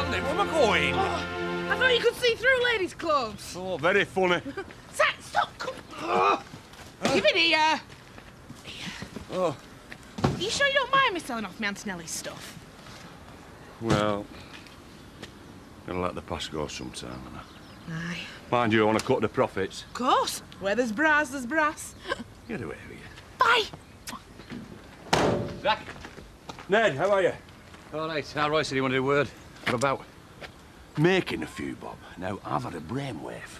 Mandy, where am I going? Oh, I thought you could see through ladies' clothes. Oh, very funny. Seth, stop! Come. Give it here. Oh. Are you sure you don't mind me selling off my Aunt Nellie's stuff? Well, gonna let the past go sometime, and Aye. mind you, I want to cut the profits. Of course. Where there's brass, there's brass. Get away with you. Bye. Zach. Ned, how are you? All right. Roy said he wanted a word. What about? Making a few, Bob. Now, I've had a brainwave.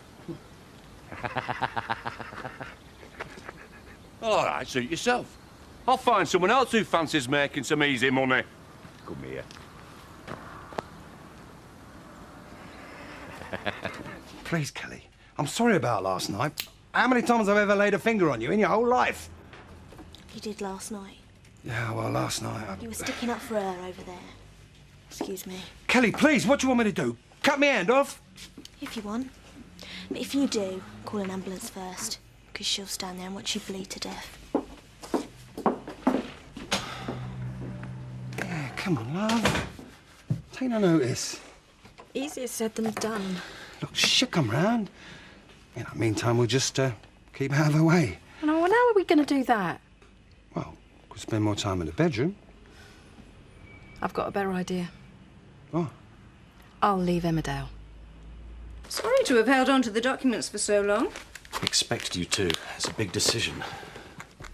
All right, suit yourself. I'll find someone else who fancies making some easy money. Come here. Please, Kelly. I'm sorry about last night. How many times have I ever laid a finger on you in your whole life? You did last night. Yeah, well, last night You were sticking up for her over there. Excuse me. Kelly, please, what do you want me to do? Cut my hand off? If you want. But if you do, call an ambulance first, because she'll stand there and watch you bleed to death. Yeah, come on, love. Take no notice. Easier said than done. Look, she'll come round. In the meantime, we'll just keep out of her way. No, well, how are we going to do that? Well, we'll spend more time in the bedroom. I've got a better idea. What? I'll leave Emmerdale. Sorry to have held on to the documents for so long. Expected you to. It's a big decision.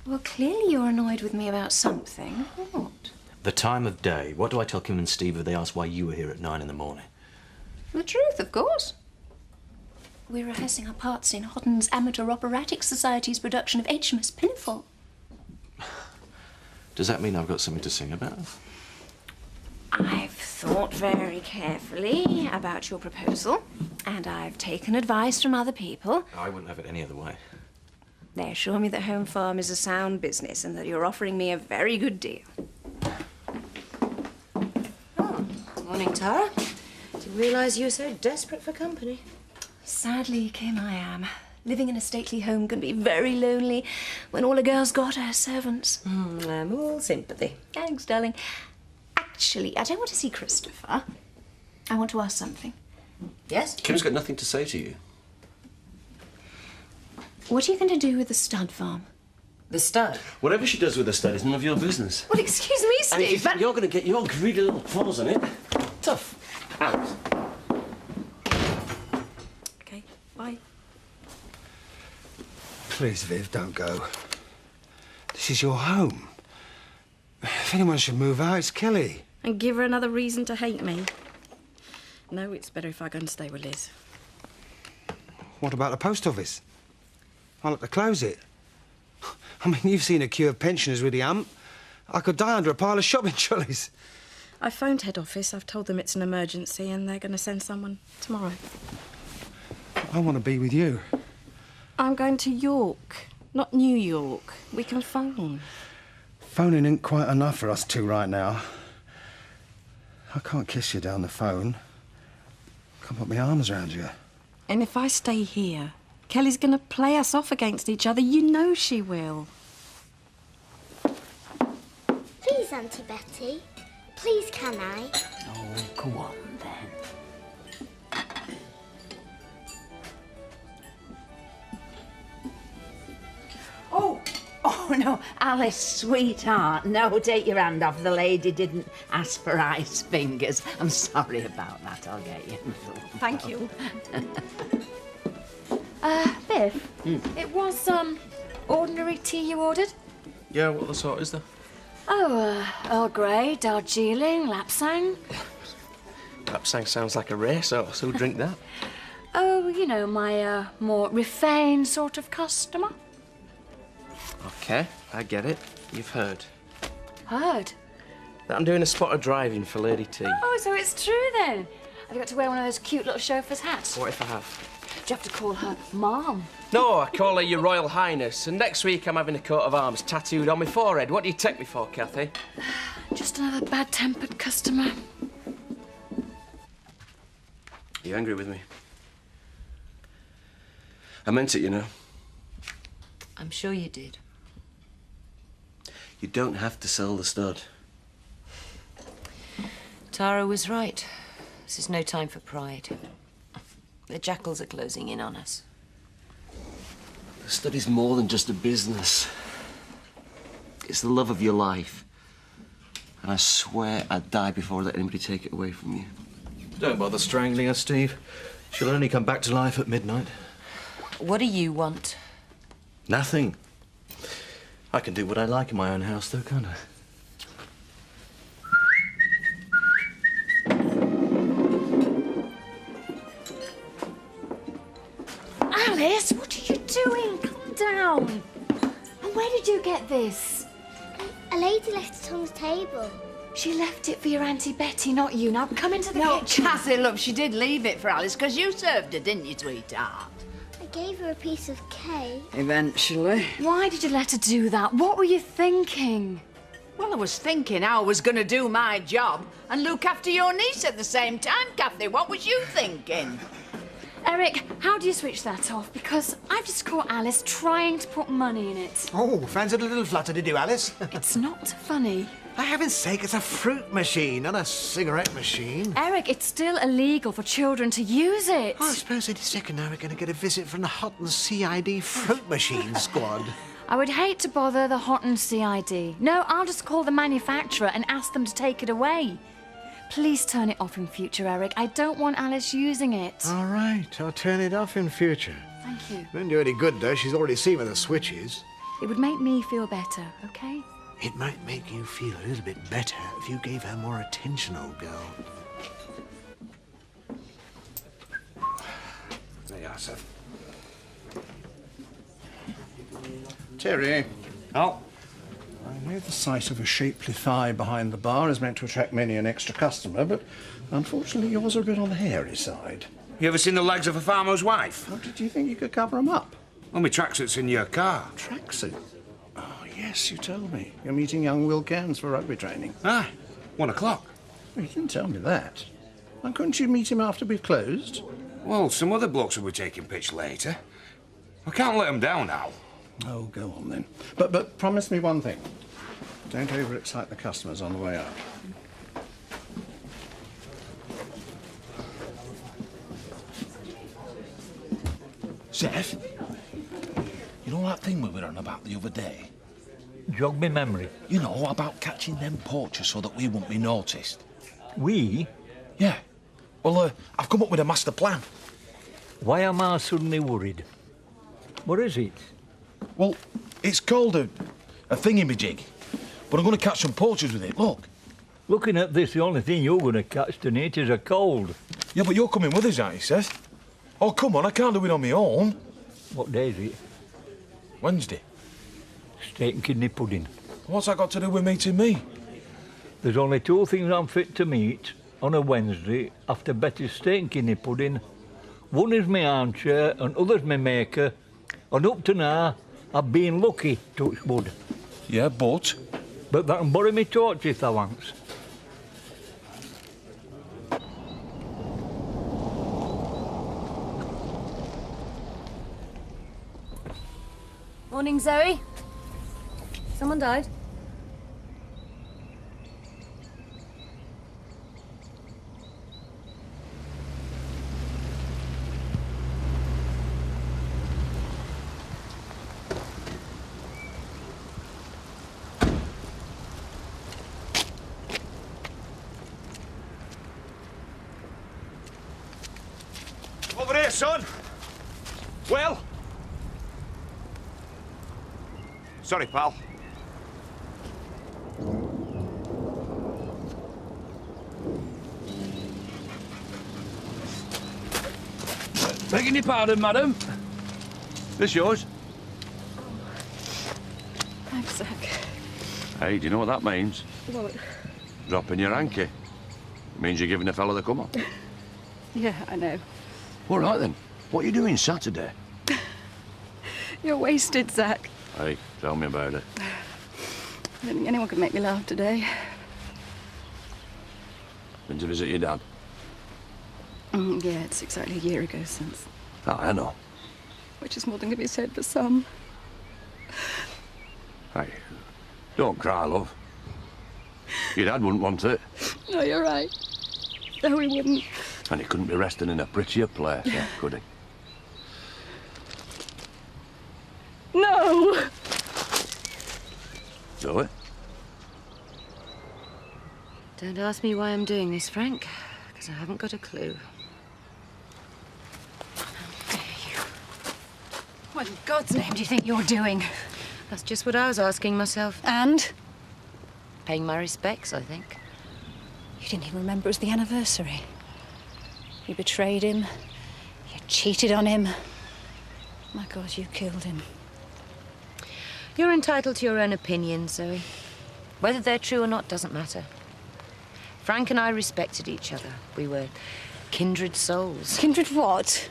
Well, clearly you're annoyed with me about something. What? The time of day. What do I tell Kim and Steve if they ask why you were here at 9 in the morning? The truth, of course. We're rehearsing our parts in Hotten's Amateur Operatic Society's production of HMS Pinafore. Does that mean I've got something to sing about? I've thought very carefully about your proposal, and I've taken advice from other people. I wouldn't have it any other way. They assure me that home farm is a sound business and that you're offering me a very good deal. Oh, morning, Tara. Didn't realise you were so desperate for company. Sadly, Kim, I am. Living in a stately home can be very lonely when all a girl's got are servants. I'm all sympathy. Thanks, darling. Actually, I don't want to see Christopher. I want to ask something. Yes? Kim's got nothing to say to you. What are you going to do with the stud farm? The stud? Whatever she does with the stud is none of your business. Well, excuse me, Steve, And if you think but... you're going to get your greedy little paws on it, tough. Out. OK, bye. Please, Viv, don't go. This is your home. If anyone should move out, it's Kelly. And give her another reason to hate me. No, it's better if I go and stay with Liz. What about the post office? I'll have to close it. I mean, you've seen a queue of pensioners with the hump. I could die under a pile of shopping trolleys. I phoned head office. I've told them it's an emergency and they're going to send someone tomorrow. I want to be with you. I'm going to York, not New York. We can phone. Phoning ain't quite enough for us two right now. I can't kiss you down the phone. Can't put my arms around you. And if I stay here, Kelly's going to play us off against each other. You know she will. Please, Auntie Betty. Please, can I? Oh, go on, then. Oh, no, Alice, sweetheart, no, take your hand off. The lady didn't ask for ice fingers. I'm sorry about that. I'll get you. Thank you. Biff, it was, ordinary tea you ordered? Yeah, what the sort is there? Oh, Earl Grey, Darjeeling, Lapsang. Lapsang sounds like a racehorse. Who'll drink that? Oh, you know, my, more refined sort of customer. OK, I get it. You've heard. Heard? That I'm doing a spot of driving for Lady T. Oh, so it's true then. Have you got to wear one of those cute little chauffeur's hats? What if I have? Do you have to call her Mom? No, I call her Your Royal Highness, and next week I'm having a coat of arms tattooed on my forehead. What do you take me for, Kathy? Just another bad-tempered customer. You angry with me? I meant it, you know. I'm sure you did. You don't have to sell the stud. Tara was right. This is no time for pride. The jackals are closing in on us. The study's more than just a business. It's the love of your life. And I swear I'd die before I let anybody take it away from you. Don't bother strangling her, Steve. She'll only come back to life at midnight. What do you want? Nothing. I can do what I like in my own house, though, can't I? Alice, what are you doing? Calm down. And where did you get this? A lady left it on the table. She left it for your Auntie Betty, not you. Now come into the kitchen. Cassie, look, she did leave it for Alice because you served her, didn't you, sweetheart? I gave her a piece of cake. Eventually. Why did you let her do that? What were you thinking? Well, I was thinking how I was going to do my job and look after your niece at the same time, Kathy. What was you thinking? Eric, how do you switch that off? Because I've just caught Alice trying to put money in it. Oh, fancied a little flutter, did you, Alice? It's not funny. For heaven's sake, it's a fruit machine, not a cigarette machine. Eric, it's still illegal for children to use it. Well, I suppose any second now we're going to get a visit from the Hotten CID fruit machine squad. I would hate to bother the Hotten CID. No, I'll just call the manufacturer and ask them to take it away. Please turn it off in future, Eric. I don't want Alice using it. All right, I'll turn it off in future. Thank you. Won't do any good, though. She's already seen where the switch is. It would make me feel better, okay? It might make you feel a little bit better if you gave her more attention, old girl. There you are, Seth. Terry. Oh. I know the sight of a shapely thigh behind the bar is meant to attract many an extra customer, but unfortunately yours are a bit on the hairy side. You ever seen the legs of a farmer's wife? What, did you think you could cover them up? Well, my tracksuit's in your car. Tracksuit? Oh, yes, you told me. You're meeting young Will Cairns for rugby training. Ah, 1 o'clock. Well, you didn't tell me that. Why couldn't you meet him after we've closed? Well, some other blokes will be taking pitch later. I can't let them down now. Oh, go on then. But promise me one thing. Don't overexcite the customers on the way out. Seth, you know that thing we were on about the other day? Jog me memory. You know, about catching them poachers so that we won't be noticed. We? Yeah. Well, I've come up with a master plan. Why am I suddenly worried? What is it? Well, it's called a thingamajig. But I'm going to catch some poachers with it, look. Looking at this, the only thing you're going to catch tonight is a cold. Yeah, but you're coming with us, aren't you, Seth? Oh, come on, I can't do it on my own. What day is it? Wednesday. Steak and kidney pudding. What's that got to do with meeting me? There's only 2 things I'm fit to meet on a Wednesday after Betty's steak and kidney pudding. One is my armchair and other's my maker. And up to now, I've been lucky, touch wood. Yeah, but that can borrow me torch if I wants. Morning, Zoe. Someone died. Over here, son. Well? Sorry, pal. Begging your pardon, madam. This yours? Thanks, Zach. Hey, do you know what that means? What? Dropping your hanky. Means you're giving a fella the come on. Yeah, I know. All right, then. What are you doing Saturday? You're wasted, Zach. Hey, tell me about it. I don't think anyone can make me laugh today. Been to visit your dad? Yeah, it's exactly a year ago since. Oh, I know. Which is more than can be said for some. Hey, don't cry, love. Your dad wouldn't want it. No, you're right. No, he wouldn't. And he couldn't be resting in a prettier place, could he? No! Zoe? Don't ask me why I'm doing this, Frank, because I haven't got a clue. What in God's name do you think you're doing? That's just what I was asking myself. And? Paying my respects, I think. You didn't even remember it was the anniversary. You betrayed him. You cheated on him. My God, you killed him. You're entitled to your own opinions, Zoe. Whether they're true or not doesn't matter. Frank and I respected each other. We were kindred souls. Kindred what?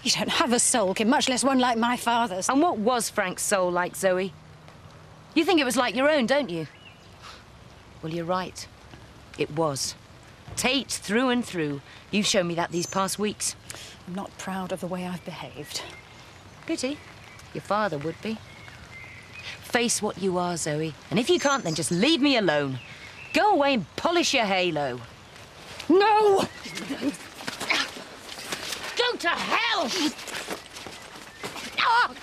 You don't have a soul, Kim, much less one like my father's. And what was Frank's soul like, Zoe? You think it was like your own, don't you? Well, you're right. It was. Tate through and through. You've shown me that these past weeks. I'm not proud of the way I've behaved. Pity. Your father would be. Face what you are, Zoe. And if you can't, then just leave me alone. Go away and polish your halo. No! Go to hell! God!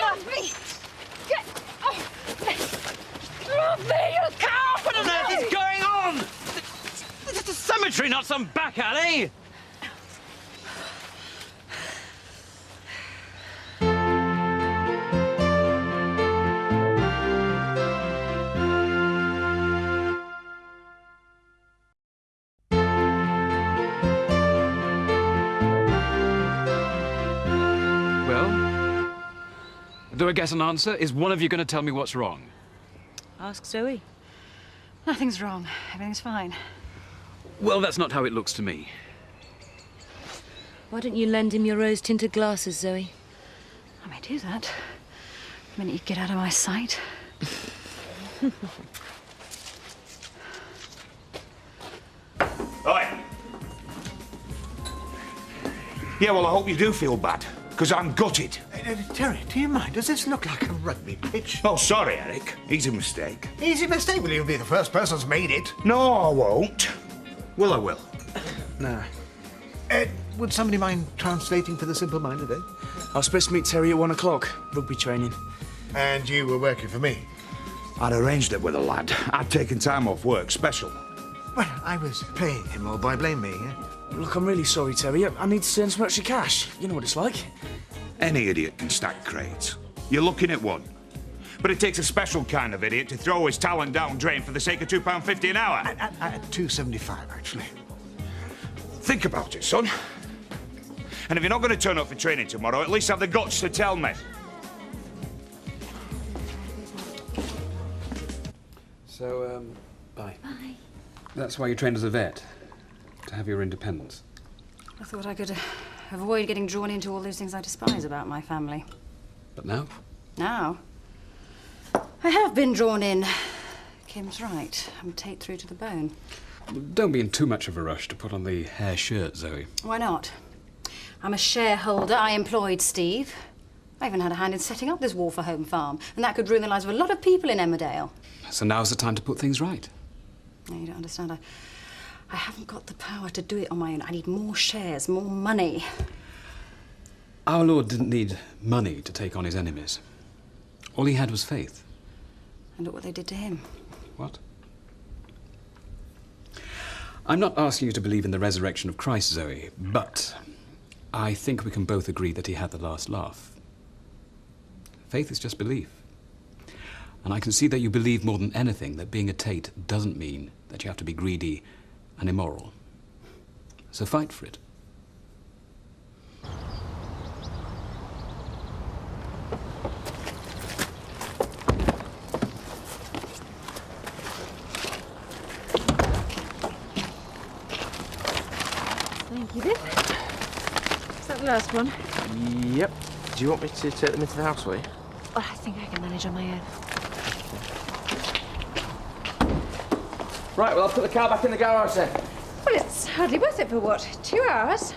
Off me! Get off me! Off me, you cow! What on earth is going on? This is a cemetery, not some back alley. Do I get an answer? Is one of you going to tell me what's wrong? Ask Zoe. Nothing's wrong. Everything's fine. Well, that's not how it looks to me. Why don't you lend him your rose-tinted glasses, Zoe? I may do that. The minute you get out of my sight. Oi! Yeah, well, I hope you do feel bad, because I'm gutted. Terry, do you mind? Does this look like a rugby pitch? Oh, sorry, Eric. Easy mistake. Easy mistake? Well, you'll be the first person who's made it. No, I won't. Well, I will. Nah. Would somebody mind translating for the simple-minded, eh? I was supposed to meet Terry at 1 o'clock, rugby training. And you were working for me? I'd arranged it with a lad. I'd taken time off work, special. Well, I was playing him, or by blame me, eh? Look, I'm really sorry, Terry. I need to send some extra cash. You know what it's like. Any idiot can stack crates. You're looking at one. But it takes a special kind of idiot to throw his talent down drain for the sake of £2.50 an hour. At £2.75, actually. Think about it, son. And if you're not going to turn up for training tomorrow, at least have the guts to tell me. So, bye. Bye. That's why you trained as a vet? To have your independence? I thought I could avoid getting drawn into all those things I despise about my family. But now? Now? I have been drawn in. Kim's right. I'm Tate through to the bone. Don't be in too much of a rush to put on the hair shirt, Zoe. Why not? I'm a shareholder. I employed Steve. I even had a hand in setting up this Wolfer Home farm, and that could ruin the lives of a lot of people in Emmerdale. So now's the time to put things right. No, you don't understand. I haven't got the power to do it on my own. I need more shares, more money. Our Lord didn't need money to take on his enemies. All he had was faith. And look what they did to him. What? I'm not asking you to believe in the resurrection of Christ, Zoe, but I think we can both agree that he had the last laugh. Faith is just belief. And I can see that you believe more than anything that being a Tate doesn't mean that you have to be greedy and immoral. So fight for it. Thank you, Biff. Is that the last one? Yep. Do you want me to take them into the house, will you? Oh, I think I can manage on my own. Right, well, I'll put the car back in the garage then. Well, it's hardly worth it for what? 2 hours?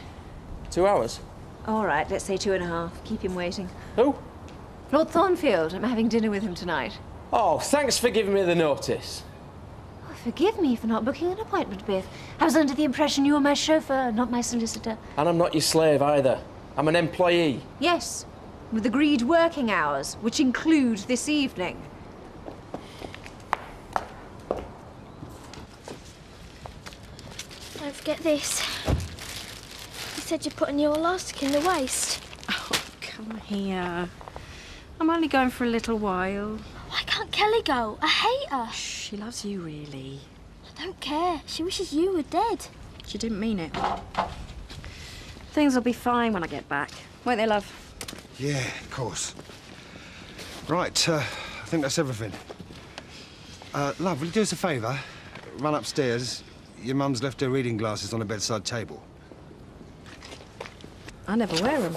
2 hours? All right, let's say 2.5. Keep him waiting. Who? Lord Thornfield. I'm having dinner with him tonight. Oh, thanks for giving me the notice. Oh, forgive me for not booking an appointment, Biff. I was under the impression you were my chauffeur, not my solicitor. And I'm not your slave either. I'm an employee. Yes, with agreed working hours, which include this evening. Don't forget this. You said you're putting your elastic in the waist. Oh, come here. I'm only going for a little while. Why can't Kelly go? I hate her. She loves you, really. I don't care. She wishes you were dead. She didn't mean it. Things will be fine when I get back. Won't they, love? Yeah, of course. Right, I think that's everything. Love, will you do us a favour? Run upstairs. Your mum's left her reading glasses on the bedside table. I never wear them.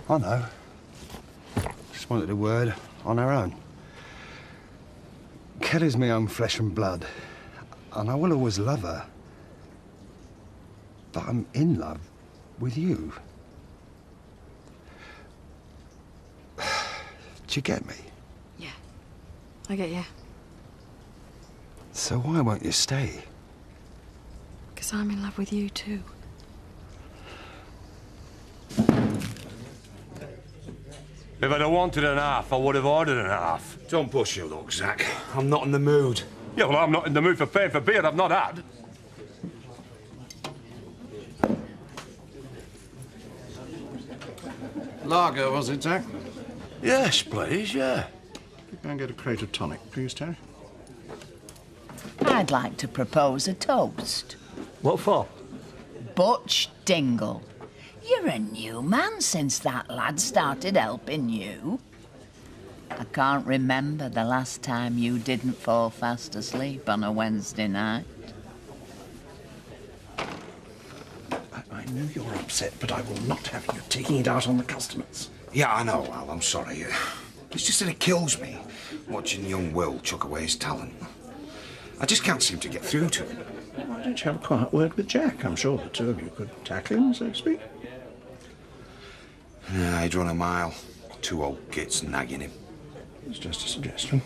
I know. Just wanted a word on her own. Kelly's my own flesh and blood, and I will always love her. But I'm in love with you. Do you get me? Yeah, I get you. So why won't you stay? Because I'm in love with you, too. If I'd have wanted an half, I would have ordered an half. Don't push your luck, Zach. I'm not in the mood. Yeah, well, I'm not in the mood for paying for beer I've not had. Lager, was it, Zach? Yes, please, yeah. Go and get a crate of tonic, please, Terry. I'd like to propose a toast. What for? Butch Dingle. You're a new man since that lad started helping you. I can't remember the last time you didn't fall fast asleep on a Wednesday night. I know you're upset, but I will not have you taking it out on the customers. Yeah, I know, Al. I'm sorry. It's just that it kills me watching young Will chuck away his talent. I just can't seem to get through to him. Why don't you have a quiet word with Jack? I'm sure the two of you could tackle him, so to speak. Yeah, he'd run a mile. Two old gits nagging him. It's just a suggestion.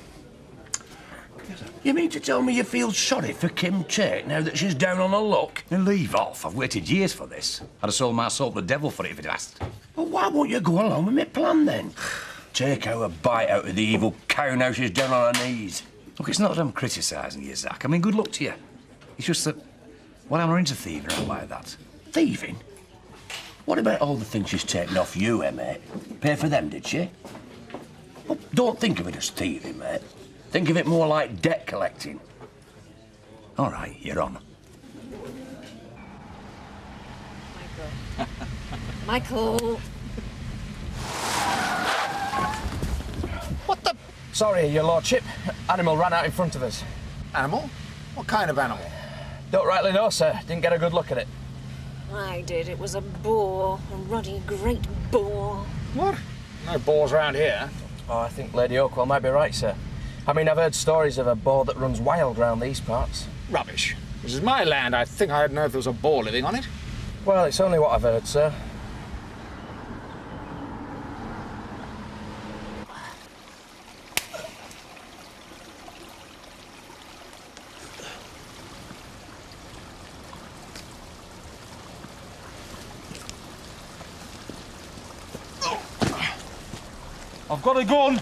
You mean to tell me you feel sorry for Kim Tate now that she's down on her luck? And leave off. I've waited years for this. I'd have sold my soul to the devil for it if he'd asked. Well, why won't you go along with my plan, then? Take out a bite out of the evil cow now she's down on her knees. Look, it's not that I'm criticising you, Zach. I mean, good luck to you. It's just that, well, I'm not into thieving around like that. Thieving? What about all the things she's taken off you, mate? Pay for them, did she? Well, don't think of it as thieving, mate. Think of it more like debt collecting. All right, you're on. Michael. What the? Sorry, your lordship. Animal ran out in front of us. Animal? What kind of animal? Don't rightly know, sir. Didn't get a good look at it. I did. It was a boar. A ruddy, great boar. What? No boars round here. Oh, I think Lady Oakwell might be right, sir. I mean, I've heard stories of a boar that runs wild round these parts. Rubbish. This is my land. I think I'd know if there was a boar living on it. Well, it's only what I've heard, sir. I've got a gun.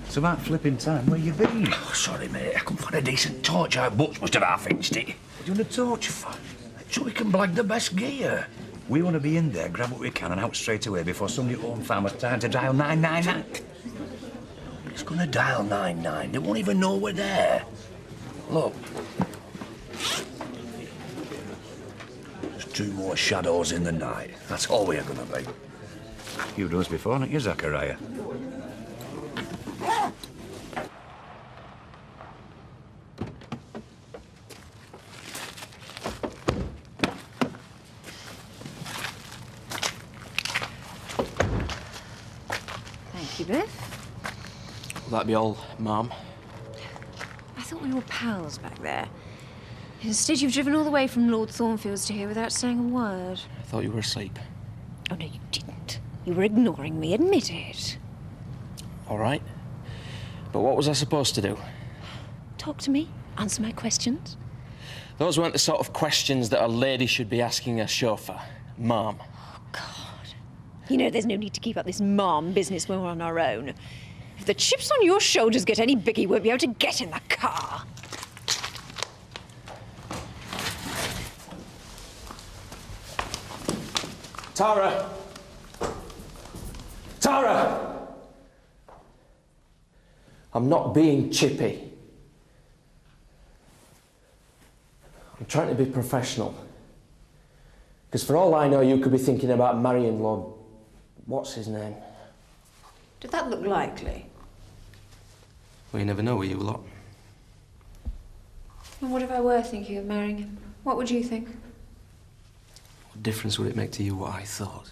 It's about flipping time. Where you been? Oh, sorry, mate. I couldn't find a decent torch. Our Butch must have half-inched it. What do you want a torch for? So we can blag the best gear. We want to be in there, grab what we can and out straight away before somebody at home found us time to dial 999. It's going to dial 99. They won't even know we're there. Look. There's two more shadows in the night. That's all we're going to be. You've done this before, haven't you, Zachariah? Thank you, Biff. Will that be all, Mum? I thought we were pals back there. Instead, you've driven all the way from Lord Thornfield's to here without saying a word. I thought you were asleep. Oh, no, you didn't. You were ignoring me, admit it. All right. But what was I supposed to do? Talk to me. Answer my questions. Those weren't the sort of questions that a lady should be asking a chauffeur. Mum. Oh, God. You know, there's no need to keep up this mom business when we're on our own. If the chips on your shoulders get any bigger, you won't be able to get in the car. Tara! Tara! I'm not being chippy. I'm trying to be professional. Because for all I know, you could be thinking about marrying Lord... what's his name? Did that look likely? Well, you never know, will you, lot? And what if I were thinking of marrying him? What would you think? What difference would it make to you what I thought?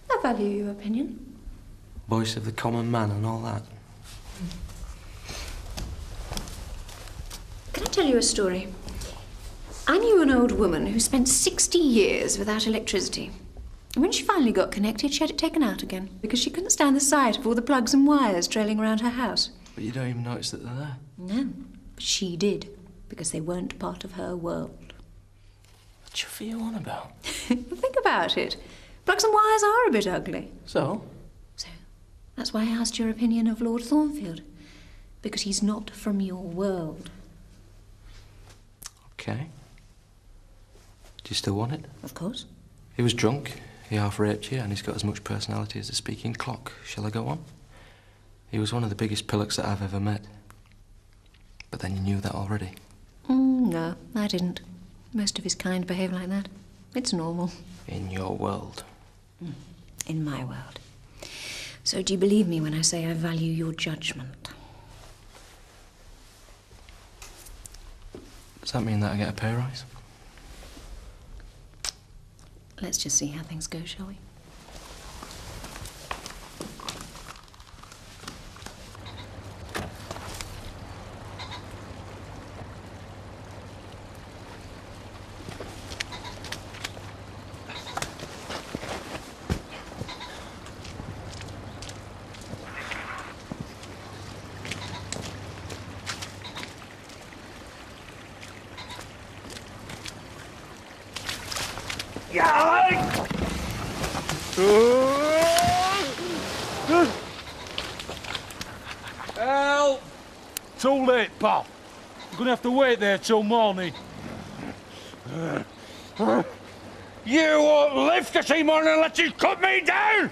I value your opinion. Voice of the common man and all that. Can I tell you a story? I knew an old woman who spent 60 years without electricity. And when she finally got connected, she had it taken out again because she couldn't stand the sight of all the plugs and wires trailing around her house. But you don't even notice that they're there. No, but she did, because they weren't part of her world. What you feel on about? Think about it. Plugs and wires are a bit ugly. So? So, that's why I asked your opinion of Lord Thornfield. Because he's not from your world. Okay. Do you still want it? Of course. He was drunk, he half-raped you, and he's got as much personality as a speaking clock. Shall I go on? He was one of the biggest pillocks that I've ever met. But then you knew that already. No, I didn't. Most of his kind behave like that. It's normal. In your world. In my world. So do you believe me when I say I value your judgment? Does that mean that I get a pay rise? Let's just see how things go, shall we? Help! Too late, pal. You're gonna have to wait there till morning. You won't live to see morning unless you cut me down!